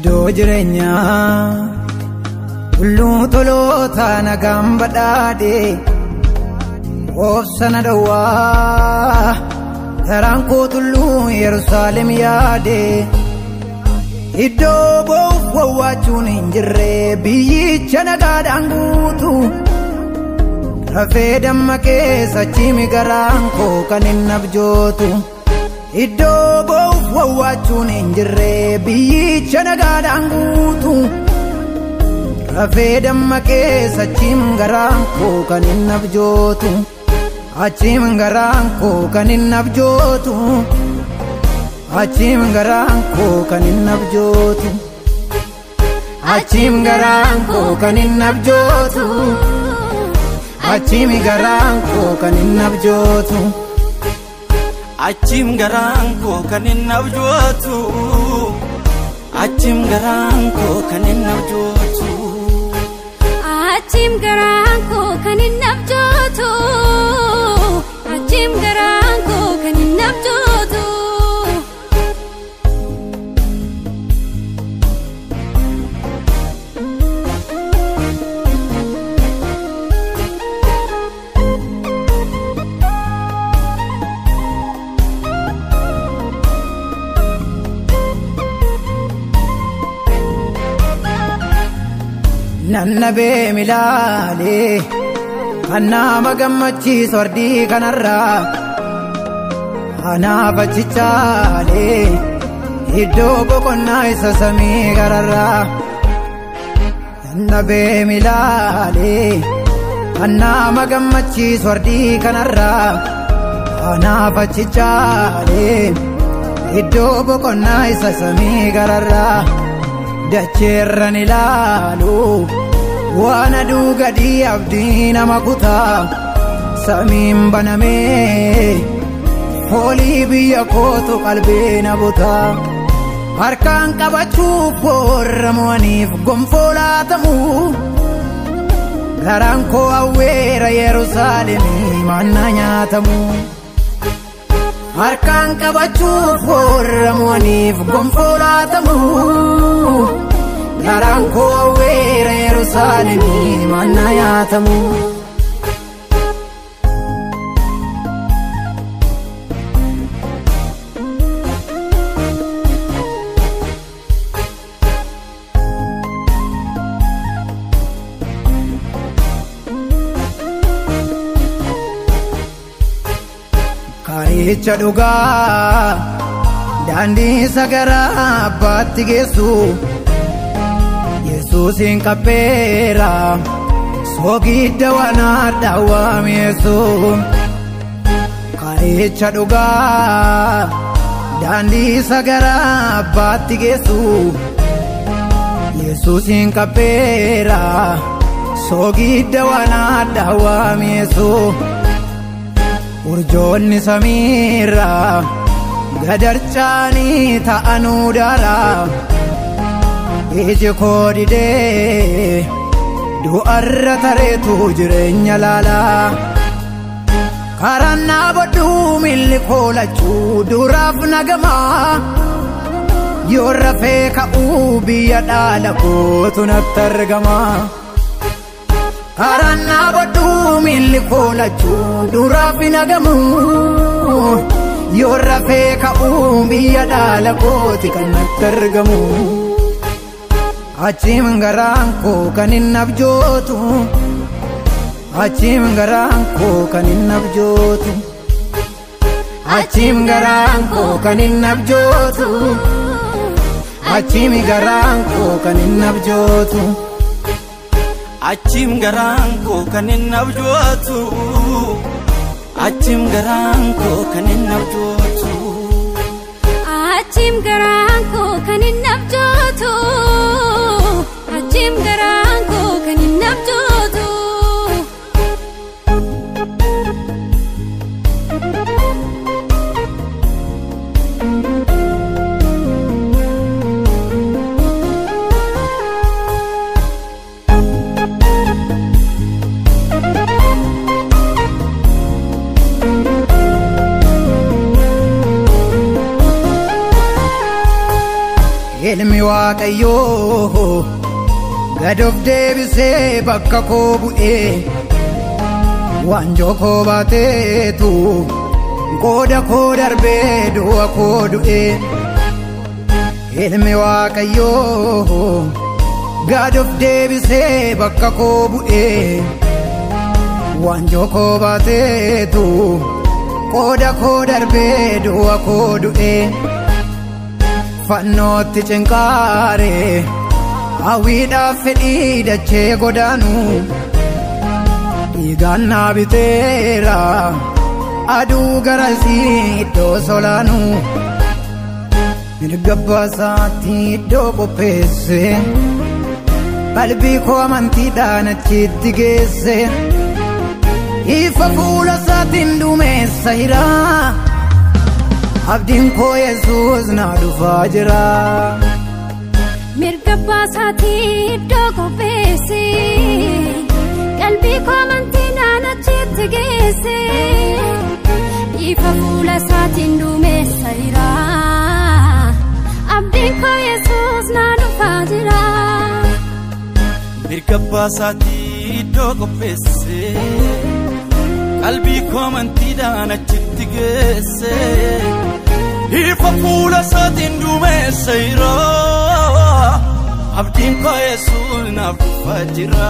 Iddoo jireenyaa tulluu toloota nagaan badhaadhe obsana dhowwaa garaan koo tulluu Yerusaalem yaade iddoo boof wawwaachuun hin jirre biyyicha nagaadhaan guutu rafee dammaqee sachiimi garaan koo kan hin abjootu iddoo boof wawwaachuun hin jirre biyyicha nagaadhaan guutu rafee dammaqee sachiim garaan koo kan hin abjootu achiim garaan koo kan hin abjootu achiim garaan koo kan hin abjootu achiim garaan koo kan hin abjootu achiim garaan koo kan hin abjootu Achim garaan koo kan hin abjootu Achim garaan koo kan hin abjootu Achim garaan koo kan hin abjootu Achim garaan koo kan hin abjootu Nannabee milaale kan nama gammachiisu ardii kanarraa anaaf achichaale iddoo boqonnaa isa samii gararraa nannabee milaale kan nama gammachiisu ardii kanarraa anaaf achichaale iddoo boqonnaa isa samii gararraa dacheerran ilaalu waan aduu gadii abdii nama kutaa samiin banamee foolii biyya kootu qalbii na butaa harkaan qabachuuf warra mo'aniif gonfoo laatamu garaan koo awweera Yerusaalemii manna nyaatamu harkaan qabachuuf warra mo'aniif gonfoo laatamu garaan koo awweera Yerusaalemii manna nyaatamu karicha dhugaa daandii sagaraa abbaatti geessu Yesuusin qabbeera soogidda waanaa dhawwameessu karicha dhugaa daandii sagaraa abbaatti geessu Yesuusin qabbeera soogidda waanaa dhawwameessu urjoonni samiirraa gadarchaanii ta'anuu daaraa iji koo didee du'arra tareetu jireenya laalaa karaan naabadhuu milli koo lachuu duraaf nagamaa yoo rafee ka'uu biyya dhaala kootu natti argamaa karaan naabadhuu milli koo lachuu duraaf nagamu yoo rafee ka'uu biyya dhaala kooti kan natti argamu achiim garaan koo kan hin abjootu achiim garaan koo kan hin abjootu achiim garaan koo kan hin abjootu achiim garaan koo kan hin abjootu Achim garaan koo kan hin abjootu Achim garaan koo kan hin abjootu Achim garaan koo kan hin abjootu Achim garaan koo kan hin abjootu ilmi waaqayyoo gad of deebisee bakka koo bu'ee waanjoo koo baateetu qooda koo darbee du'a koo du'ee ilmi waaqayyoo gad of deebisee bakka koo bu'ee waanjoo koo baateetu qooda koo darbee du'a koo du'ee fannootti cinqaaree hawwiidhaaf fedhii dachee godaanu dhiigaan naa biteera aduu garasii iddoo solaanu mirga baasaatti iddoo qopheesse qalbii koo amantiidhaan achitti geesse ifa fuula isaatiin duumessa hira abdiin koo Yesuus naa dhufaa jira mirga baasaatti iddoo qopheesse qalbii koo amantiidhaan achitti geesse ifa fuula isaatiin duumessa hira abdiin koo Yesuus naa dhufaa jira mirga baasaatti iddoo qopheesse qalbii koo amantiidhaan achitti geesse ifa fuula isaatiin duumessa hira abdiin koo Yesuus naaf dhufaa jira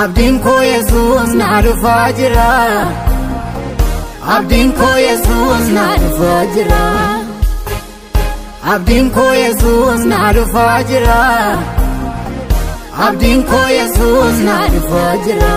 abdiin koo Yesuus naa dhufaa jira abdiin koo Yesuus naa dhufaa jira abdiin koo Yesuus naa dhufaa jira abdiin koo Yesuus naa dhufaa jira